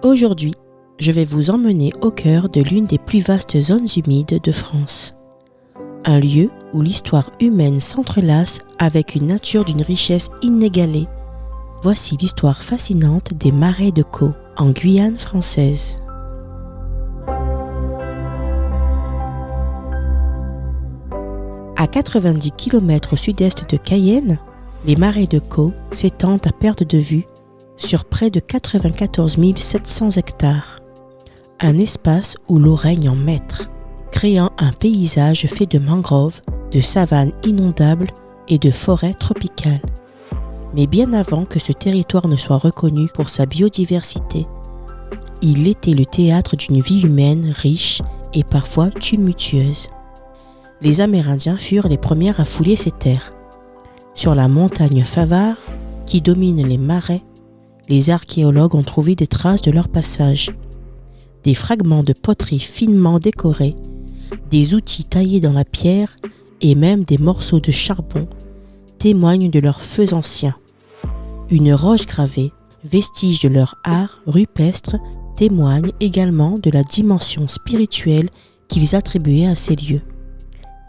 Aujourd'hui, je vais vous emmener au cœur de l'une des plus vastes zones humides de France. Un lieu où l'histoire humaine s'entrelace avec une nature d'une richesse inégalée. Voici l'histoire fascinante des marais de Caux, en Guyane française. À 90 km au sud-est de Cayenne, les marais de Caux s'étendent à perte de vue sur près de 94 700 hectares. Un espace où l'eau règne en maître, créant un paysage fait de mangroves, de savanes inondables et de forêts tropicales. Mais bien avant que ce territoire ne soit reconnu pour sa biodiversité, il était le théâtre d'une vie humaine riche et parfois tumultueuse. Les Amérindiens furent les premiers à fouler ces terres. Sur la montagne Favare, qui domine les marais, les archéologues ont trouvé des traces de leur passage. Des fragments de poterie finement décorés, des outils taillés dans la pierre et même des morceaux de charbon témoignent de leurs feux anciens. Une roche gravée, vestige de leur art rupestre, témoigne également de la dimension spirituelle qu'ils attribuaient à ces lieux.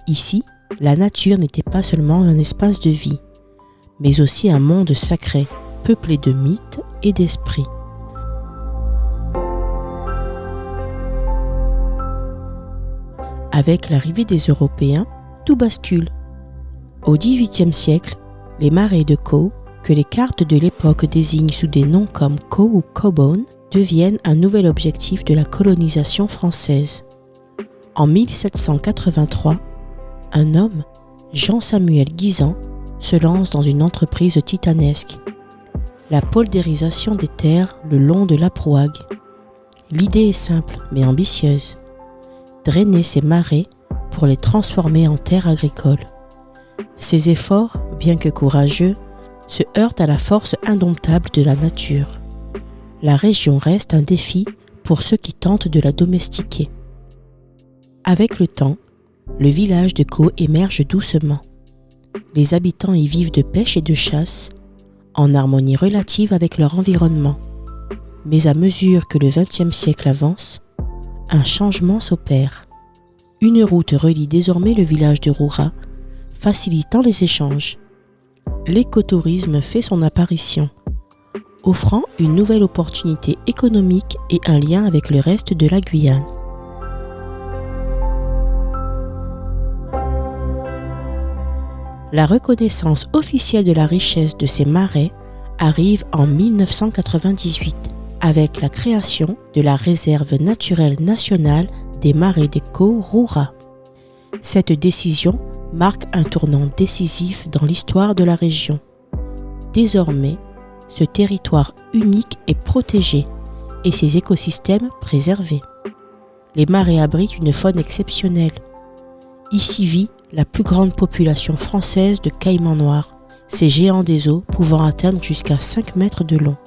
Ici, la nature n'était pas seulement un espace de vie, mais aussi un monde sacré, peuplé de mythes et d'esprits. Avec l'arrivée des Européens, tout bascule. Au XVIIIe siècle, les marais de Caux, que les cartes de l'époque désignent sous des noms comme Caux ou Cobone, deviennent un nouvel objectif de la colonisation française. En 1783, un homme, Jean-Samuel Guisan, se lance dans une entreprise titanesque, la poldérisation des terres le long de l'Aprouague. L'idée est simple mais ambitieuse. Drainer ces marais pour les transformer en terres agricoles. Ces efforts, bien que courageux, se heurtent à la force indomptable de la nature. La région reste un défi pour ceux qui tentent de la domestiquer. Avec le temps, le village de Caux émerge doucement. Les habitants y vivent de pêche et de chasse, en harmonie relative avec leur environnement. Mais à mesure que le XXe siècle avance, un changement s'opère. Une route relie désormais le village de Roura, facilitant les échanges. L'écotourisme fait son apparition, offrant une nouvelle opportunité économique et un lien avec le reste de la Guyane. La reconnaissance officielle de la richesse de ces marais arrive en 1998 avec la création de la réserve naturelle nationale des marais des Caux Roura. Cette décision marque un tournant décisif dans l'histoire de la région. Désormais, ce territoire unique est protégé et ses écosystèmes préservés. Les marais abritent une faune exceptionnelle. Ici vit la plus grande population française de caïmans noirs, ces géants des eaux pouvant atteindre jusqu'à 5 mètres de long.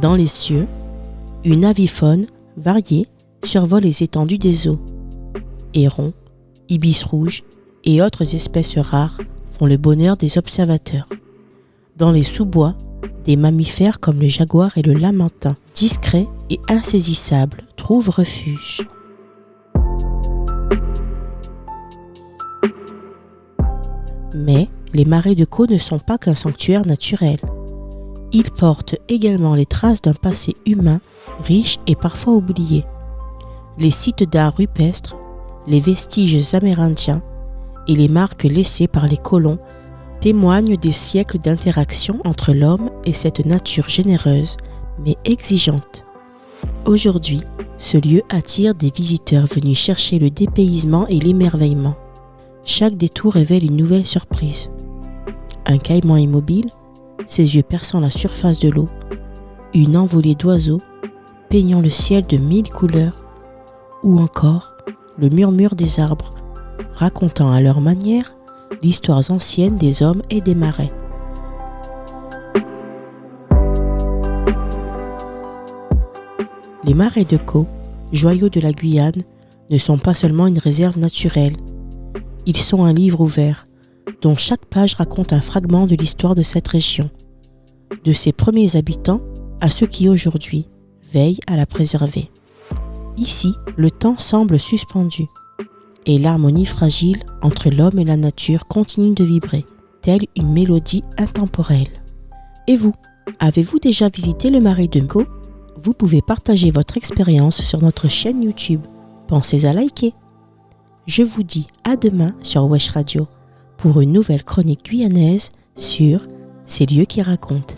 Dans les cieux, une avifaune variée survole les étendues des eaux. Hérons, ibis rouges et autres espèces rares font le bonheur des observateurs. Dans les sous-bois, des mammifères comme le jaguar et le lamantin, discrets et insaisissables, trouvent refuge. Mais les marais de Caux ne sont pas qu'un sanctuaire naturel. Ils portent également les traces d'un passé humain riche et parfois oublié. Les sites d'art rupestres, les vestiges amérindiens et les marques laissées par les colons témoignent des siècles d'interaction entre l'homme et cette nature généreuse mais exigeante. Aujourd'hui, ce lieu attire des visiteurs venus chercher le dépaysement et l'émerveillement. Chaque détour révèle une nouvelle surprise. Un caïman immobile, ses yeux perçant la surface de l'eau, une envolée d'oiseaux peignant le ciel de 1000 couleurs, ou encore le murmure des arbres, racontant à leur manière l'histoire ancienne des hommes et des marais. Les marais de Caux, joyaux de la Guyane, ne sont pas seulement une réserve naturelle. Ils sont un livre ouvert, dont chaque page raconte un fragment de l'histoire de cette région, de ses premiers habitants à ceux qui aujourd'hui veille à la préserver. Ici, le temps semble suspendu et l'harmonie fragile entre l'homme et la nature continue de vibrer, telle une mélodie intemporelle. Et vous, avez-vous déjà visité le marais de Caux ? Vous pouvez partager votre expérience sur notre chaîne YouTube. Pensez à liker. Je vous dis à demain sur Wesh Radio pour une nouvelle chronique guyanaise sur Ces lieux qui racontent.